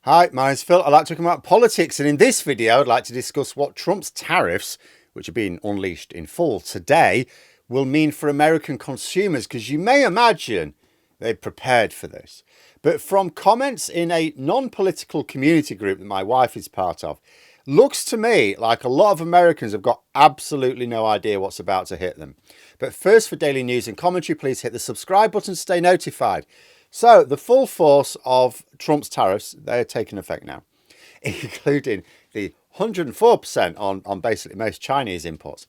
Hi, my name's Phil. I'd like to talk about politics, and in this video I'd like to discuss what Trump's tariffs, which are being unleashed in full today, will mean for American consumers, because you may imagine they've prepared for this. But from comments in a non-political community group that my wife is part of, looks to me like a lot of Americans have got absolutely no idea what's about to hit them. But first, for daily news and commentary, please hit the subscribe button to stay notified. So the full force of Trump's tariffs, they're taking effect now, including the 104% on basically most Chinese imports.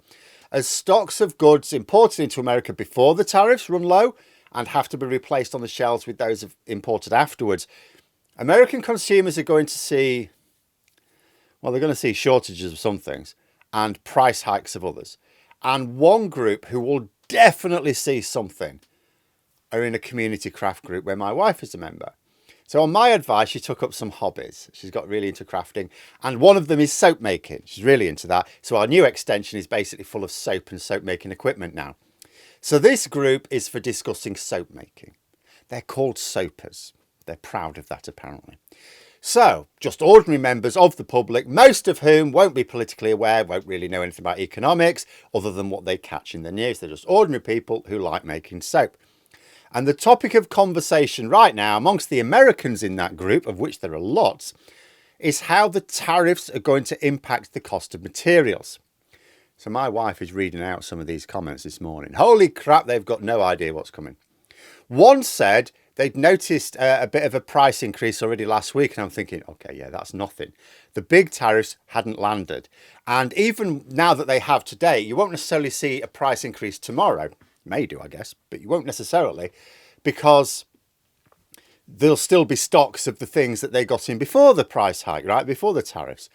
As stocks of goods imported into America before the tariffs run low and have to be replaced on the shelves with those imported afterwards, American consumers are going to see, well, they're going to see shortages of some things and price hikes of others. And one group who will definitely see something are in a community craft group where my wife is a member. So on my advice, she took up some hobbies. She's got really into crafting, and one of them is soap making. She's really into that. So our new extension is basically full of soap and soap making equipment now. So this group is for discussing soap making. They're called soapers. They're proud of that, apparently. So just ordinary members of the public, most of whom won't be politically aware, won't really know anything about economics other than what they catch in the news. They're just ordinary people who like making soap. And the topic of conversation right now amongst the Americans in that group, of which there are lots, is how the tariffs are going to impact the cost of materials. So my wife is reading out some of these comments this morning. Holy crap, they've got no idea what's coming. One said they'd noticed a bit of a price increase already last week. And I'm thinking, okay, yeah, that's nothing. The big tariffs hadn't landed. And even now that they have today, you won't necessarily see a price increase tomorrow. May do, I guess, but you won't necessarily, because there'll still be stocks of the things that they got in before the price hike, right? Before the tariffs.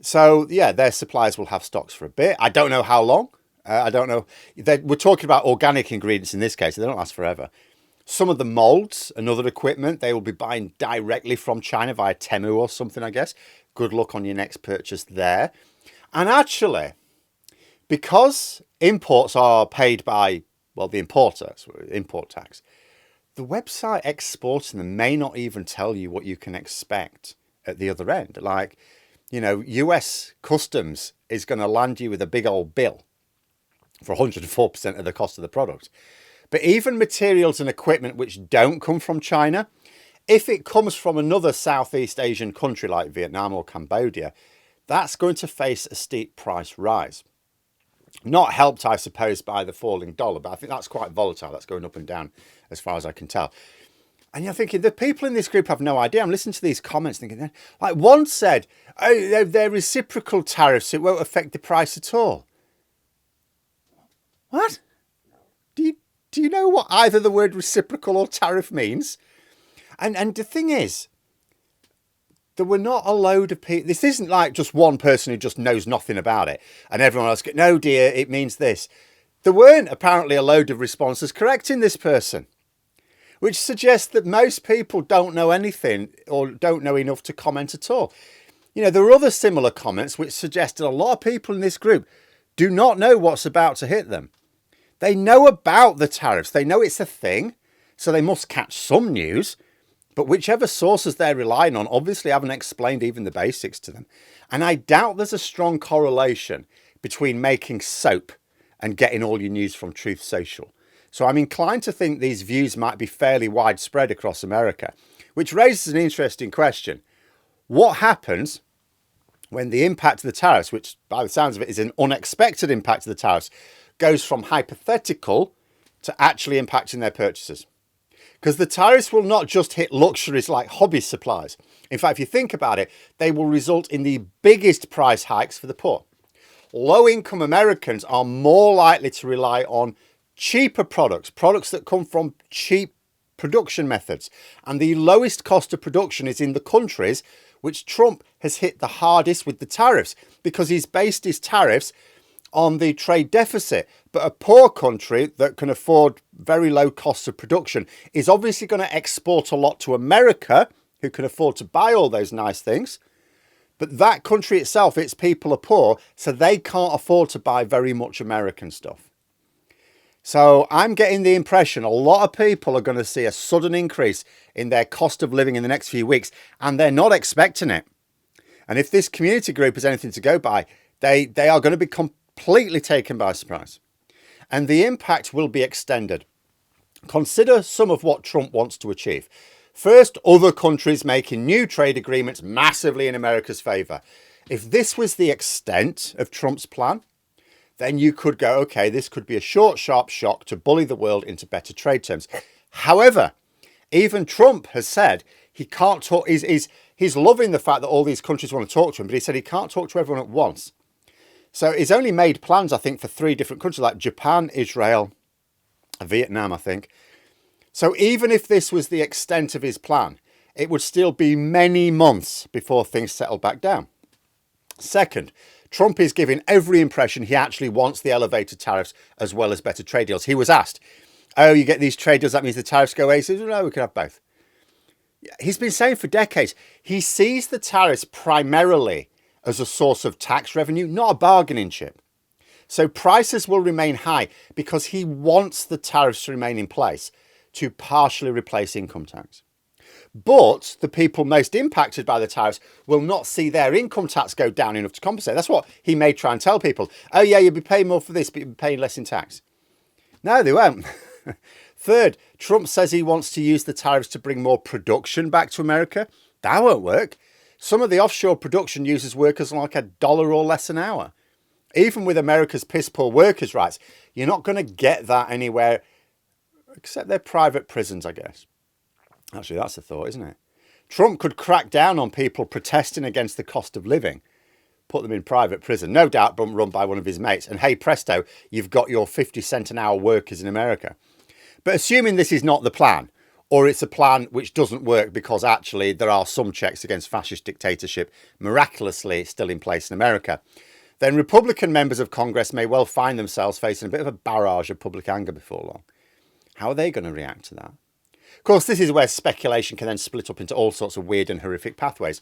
So yeah, their suppliers will have stocks for a bit. I don't know how long. I don't know. We're talking about organic ingredients in this case. So they don't last forever. Some of the molds and other equipment, they will be buying directly from China via Temu or something, I guess. Good luck on your next purchase there. And actually, because imports are paid by, well, the importer, so import tax, the website exporting them may not even tell you what you can expect at the other end. Like, you know, US customs is going to land you with a big old bill for 104% of the cost of the product. But even materials and equipment which don't come from China, if it comes from another Southeast Asian country like Vietnam or Cambodia, that's going to face a steep price rise. Not helped, I suppose, by the falling dollar, but I think that's quite volatile. That's going up and down as far as I can tell. And you're thinking, the people in this group have no idea. I'm listening to these comments thinking, like one said, oh, they're reciprocal tariffs. It won't affect the price at all. What? Do you know what either the word reciprocal or tariff means? And the thing is, there were not a load of people. This isn't like just one person who just knows nothing about it and everyone else goes, no, dear, it means this. There weren't apparently a load of responses correcting this person, which suggests that most people don't know anything or don't know enough to comment at all. You know, there are other similar comments which suggested a lot of people in this group do not know what's about to hit them. They know about the tariffs. They know it's a thing, so they must catch some news. But whichever sources they're relying on obviously haven't explained even the basics to them. And I doubt there's a strong correlation between making soap and getting all your news from Truth Social. So I'm inclined to think these views might be fairly widespread across America, which raises an interesting question. What happens when the impact of the tariffs, which by the sounds of it is an unexpected impact of the tariffs, goes from hypothetical to actually impacting their purchases? Because the tariffs will not just hit luxuries like hobby supplies. In fact, if you think about it, they will result in the biggest price hikes for the poor. Low-income Americans are more likely to rely on cheaper products, products that come from cheap production methods. And the lowest cost of production is in the countries which Trump has hit the hardest with the tariffs, because he's based his tariffs on the trade deficit. But a poor country that can afford very low costs of production is obviously going to export a lot to America, who can afford to buy all those nice things. But that country itself, its people are poor, so they can't afford to buy very much American stuff. So I'm getting the impression a lot of people are going to see a sudden increase in their cost of living in the next few weeks, and they're not expecting it. And if this community group is anything to go by, they are going to be completely taken by surprise. And the impact will be extended. Consider some of what Trump wants to achieve. First, other countries making new trade agreements massively in America's favour. If this was the extent of Trump's plan, then you could go, okay, this could be a short, sharp shock to bully the world into better trade terms. However, even Trump has said he can't talk. He's loving the fact that all these countries want to talk to him, but he said he can't talk to everyone at once. So he's only made plans, I think, for 3 different countries like Japan, Israel, Vietnam, I think. So even if this was the extent of his plan, it would still be many months before things settle back down. Second, Trump is giving every impression he actually wants the elevated tariffs as well as better trade deals. He was asked, oh, you get these trade deals, that means the tariffs go away. He says, no, we can have both. He's been saying for decades, he sees the tariffs primarily as a source of tax revenue, not a bargaining chip. So prices will remain high because he wants the tariffs to remain in place to partially replace income tax. But the people most impacted by the tariffs will not see their income tax go down enough to compensate. That's what he may try and tell people. Oh, yeah, you'll be paying more for this, but you'll be paying less in tax. No, they won't. Third, Trump says he wants to use the tariffs to bring more production back to America. That won't work. Some of the offshore production uses workers like $1 or less an hour. Even with America's piss-poor workers' rights, you're not going to get that anywhere except their private prisons, I guess. Actually, that's a thought, isn't it? Trump could crack down on people protesting against the cost of living, put them in private prison, no doubt run by one of his mates. And hey, presto, you've got your 50 cent an hour workers in America. But assuming this is not the plan, or it's a plan which doesn't work because actually there are some checks against fascist dictatorship miraculously still in place in America, then Republican members of Congress may well find themselves facing a bit of a barrage of public anger before long. How are they going to react to that? Of course, this is where speculation can then split up into all sorts of weird and horrific pathways.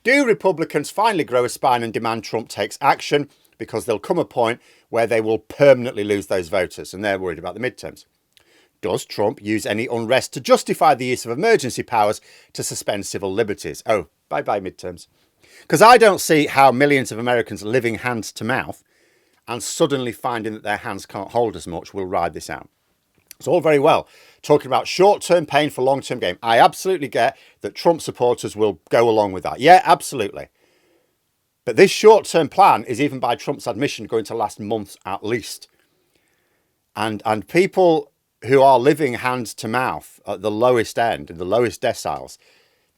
Do Republicans finally grow a spine and demand Trump takes action? Because there'll come a point where they will permanently lose those voters and they're worried about the midterms. Does Trump use any unrest to justify the use of emergency powers to suspend civil liberties? Oh, bye-bye midterms. Because I don't see how millions of Americans living hand to mouth and suddenly finding that their hands can't hold as much will ride this out. It's all very well talking about short-term pain for long-term gain. I absolutely get that Trump supporters will go along with that. Yeah, absolutely. But this short-term plan is, even by Trump's admission, going to last months at least. And people who are living hand to mouth at the lowest end, in the lowest deciles,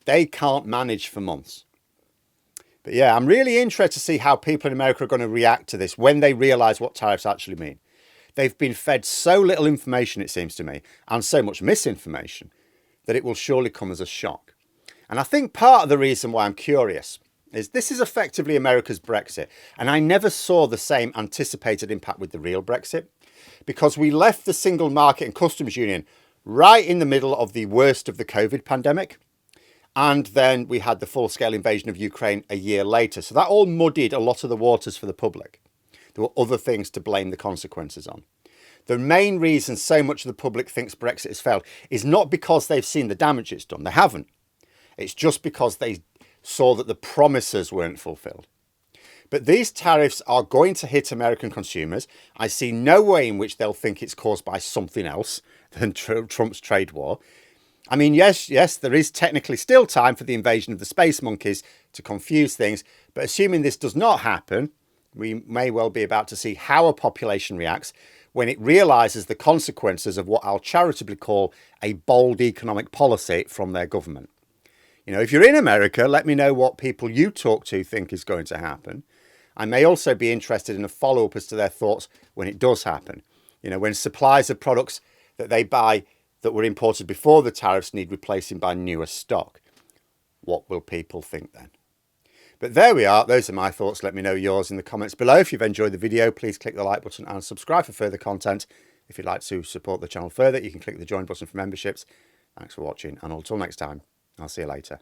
they can't manage for months. But yeah, I'm really interested to see how people in America are going to react to this when they realise what tariffs actually mean. They've been fed so little information, it seems to me, and so much misinformation, that it will surely come as a shock. And I think part of the reason why I'm curious is this is effectively America's Brexit. And I never saw the same anticipated impact with the real Brexit, because we left the single market and customs union right in the middle of the worst of the COVID pandemic. And then we had the full-scale invasion of Ukraine a year later. So that all muddied a lot of the waters for the public. There were other things to blame the consequences on. The main reason so much of the public thinks Brexit has failed is not because they've seen the damage it's done. They haven't. It's just because they saw that the promises weren't fulfilled. But these tariffs are going to hit American consumers. I see no way in which they'll think it's caused by something else than Trump's trade war. I mean, yes, there is technically still time for the invasion of the space monkeys to confuse things. But assuming this does not happen, we may well be about to see how a population reacts when it realises the consequences of what I'll charitably call a bold economic policy from their government. You know, if you're in America, let me know what people you talk to think is going to happen. I may also be interested in a follow-up as to their thoughts when it does happen. You know, when supplies of products that they buy that were imported before the tariffs need replacing by newer stock. What will people think then? But there we are. Those are my thoughts. Let me know yours in the comments below. If you've enjoyed the video, please click the like button and subscribe for further content. If you'd like to support the channel further, you can click the join button for memberships. Thanks for watching, and until next time, I'll see you later.